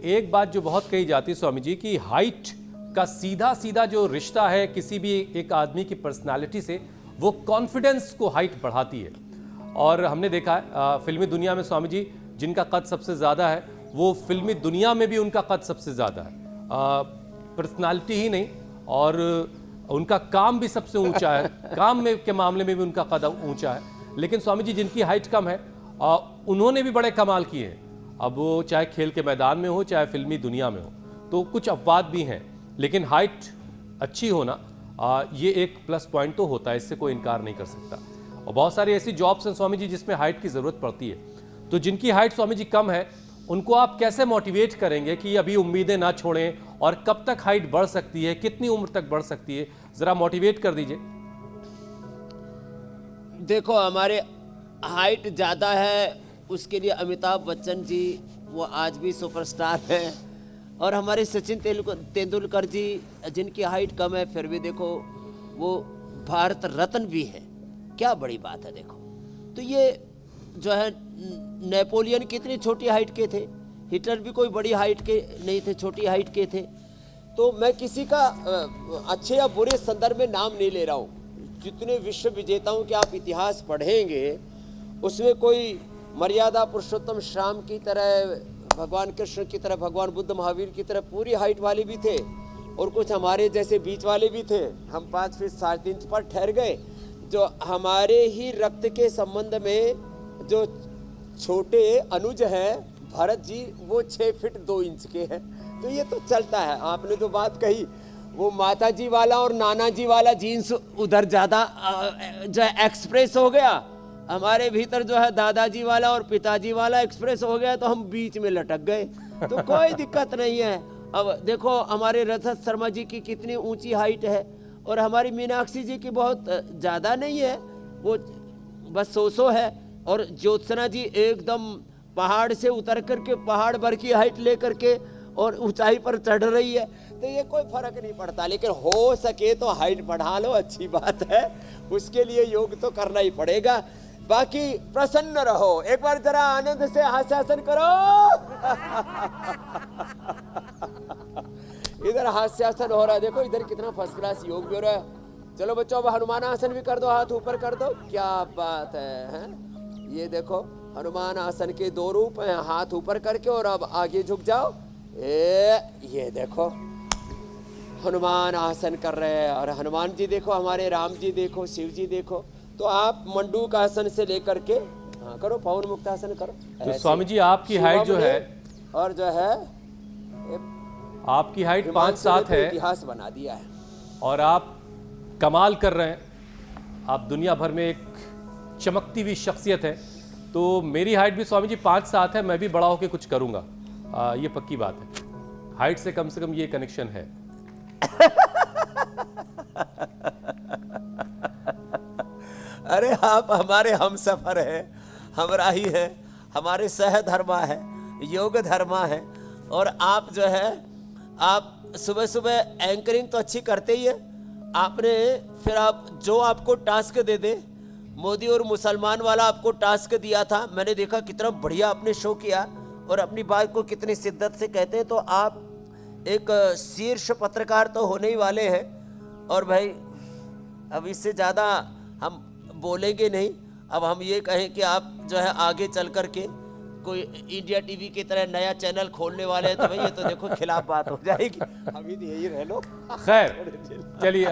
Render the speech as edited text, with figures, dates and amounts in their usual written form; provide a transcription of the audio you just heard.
एक बात जो बहुत कही जाती है स्वामी जी कि हाइट का सीधा सीधा जो रिश्ता है किसी भी एक आदमी की पर्सनालिटी से, वो कॉन्फिडेंस को हाइट बढ़ाती है। और हमने देखा है फिल्मी दुनिया में स्वामी जी जिनका कद सबसे ज़्यादा है वो फिल्मी दुनिया में भी उनका कद सबसे ज़्यादा है, पर्सनालिटी ही नहीं और उनका काम भी सबसे ऊंचा है, काम में के मामले में भी उनका कद ऊंचा है। लेकिन स्वामी जी जिनकी हाइट कम है उन्होंने भी बड़े कमाल किए हैं, अब वो चाहे खेल के मैदान में हो चाहे फिल्मी दुनिया में हो। तो कुछ अपवाद भी हैं, लेकिन हाइट अच्छी होना ये एक प्लस पॉइंट तो होता है, इससे कोई इनकार नहीं कर सकता। और बहुत सारी ऐसी जॉब्स हैं स्वामी जी जिसमें हाइट की ज़रूरत पड़ती है। तो जिनकी हाइट स्वामी जी कम है उनको आप कैसे मोटिवेट करेंगे कि अभी उम्मीदें ना छोड़ें, और कब तक हाइट बढ़ सकती है, कितनी उम्र तक बढ़ सकती है, ज़रा मोटिवेट कर दीजिए। देखो, हमारे हाइट ज़्यादा है उसके लिए अमिताभ बच्चन जी वो आज भी सुपरस्टार हैं, और हमारे सचिन तेंदुलकर जी जिनकी हाइट कम है फिर भी देखो वो भारत रत्न भी है। क्या बड़ी बात है। देखो तो ये जो है नेपोलियन कितनी छोटी हाइट के थे, हिटलर भी कोई बड़ी हाइट के नहीं थे, छोटी हाइट के थे। तो मैं किसी का अच्छे या बुरे संदर्भ में नाम नहीं ले रहा हूँ। जितने विश्व विजेताओं के आप इतिहास पढ़ेंगे उसमें कोई मर्यादा पुरुषोत्तम श्याम की तरह, भगवान कृष्ण की तरह, भगवान बुद्ध महावीर की तरह पूरी हाइट वाले भी थे, और कुछ हमारे जैसे बीच वाले भी थे। हम 5 फीट 7 इंच पर ठहर गए। जो हमारे ही रक्त के संबंध में जो छोटे अनुज हैं भरत जी, वो 6 फीट 2 इंच के हैं। तो ये तो चलता है। आपने तो बात कही वो माता जी वाला और नाना जी वाला जीन्स उधर ज़्यादा जो है एक्सप्रेस हो गया, हमारे भीतर जो है दादाजी वाला और पिताजी वाला एक्सप्रेस हो गया, तो हम बीच में लटक गए। तो कोई दिक्कत नहीं है। अब देखो हमारे रजत शर्मा जी की कितनी ऊंची हाइट है, और हमारी मीनाक्षी जी की बहुत ज़्यादा नहीं है, वो बस 100 है। और ज्योत्सना जी एकदम पहाड़ से उतर करके पहाड़ भर की हाइट ले करके और ऊंचाई पर चढ़ रही है। तो ये कोई फर्क नहीं पड़ता, लेकिन हो सके तो हाइट बढ़ा लो, अच्छी बात है। उसके लिए योग तो करना ही पड़ेगा। बाकी प्रसन्न रहो। एक बार जरा आनंद से हास्यासन करो। इधर हास्यासन हो रहा है, देखो इधर कितना फर्स्ट क्लास योग भी हो रहा है। चलो बच्चों, अब हनुमान आसन भी कर दो, हाथ ऊपर कर दो। क्या बात है? ये देखो हनुमान आसन के 2 रूप हैं, हाथ ऊपर करके और अब आगे झुक जाओ। ये देखो हनुमान आसन कर रहे हैं, और हनुमान जी देखो, हमारे राम जी देखो, शिव जी देखो। तो आप मंडूक आसन से लेकर के करो, पवन मुक्त आसन करो। तो स्वामी जी आपकी हाइट जो है, और जो है आपकी हाइट 5'7" है, इतिहास बना दिया है, और आप कमाल कर रहे हैं। आप दुनिया भर में एक चमकती हुई शख्सियत है। तो मेरी हाइट भी स्वामी जी 5'7" है, मैं भी बड़ा होकर कुछ करूंगा, ये पक्की बात है। हाइट से कम ये कनेक्शन है। अरे आप हमारे हम सफर है, हमरा ही है, हमारे सहधर्मा है, योग धर्मा है। और आप जो है आप सुबह सुबह एंकरिंग तो अच्छी करते ही है। आपने फिर आप जो आपको टास्क दे दे, मोदी और मुसलमान वाला आपको टास्क दिया था, मैंने देखा कितना बढ़िया आपने शो किया और अपनी बात को कितनी शिद्दत से कहते हैं। तो आप एक शीर्ष पत्रकार तो होने ही वाले हैं। और भाई अब इससे ज़्यादा हम बोलेंगे नहीं। अब हम ये कहें कि आप जो है आगे चल कर के कोई इंडिया टीवी की तरह नया चैनल खोलने वाले हैं, तो भाई ये तो देखो खिलाफ बात हो जाएगी। अभी यही रह लो। खैर चलिए